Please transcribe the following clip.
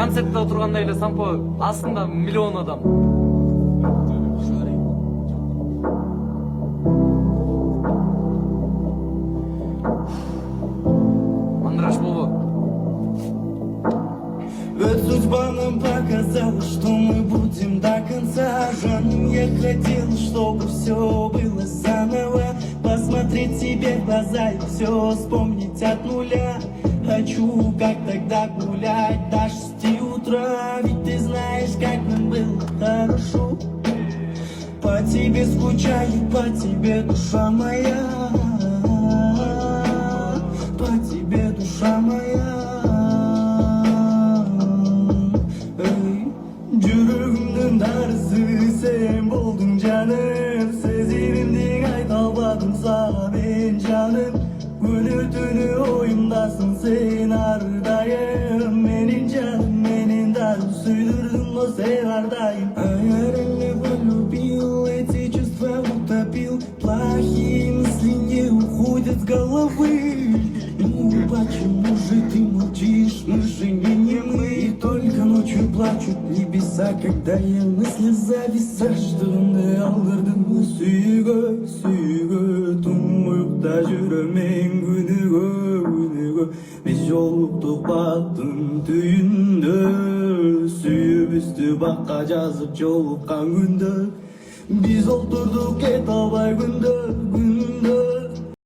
концертте отырғанда эле сампо астында миллион адам. Мандраж болу. Ведь судьба нам показала, что мы будем до конца. Жаным, я хотел, чтобы все было заново. Посмотреть себе в глаза и все вспомнить от нуля. Хочу, как тогда, гулять до 6 утра. Ведь ты знаешь, как нам было хорошо. По тебе скучает, по тебе душа моя. По тебе душа моя. Жүрегімнің дарысы сен болдың жаным. Сезімімді айта албадым саған жаным. Күні түні ойымдасың сен әрдайым. Менің жаным, менің дарым, сүйдірдің ғой сен әрдайым. Реально полюбил, эти чувства утопил. Плохие мысли не уходят с головы. Ну почему же ты молчишь? Мы же не мы. И только ночью плачут небеса, когда я мысли зависаю. Аштығымды алдырдың сүйігі, сүйігі. Түн ұйықта жүремін күнігі, күнігі. Біз жолықтық бақтың түйінді. Сүйіп үсті баққа жазып жолыққан күнді. Biz oturduk et albay gündür.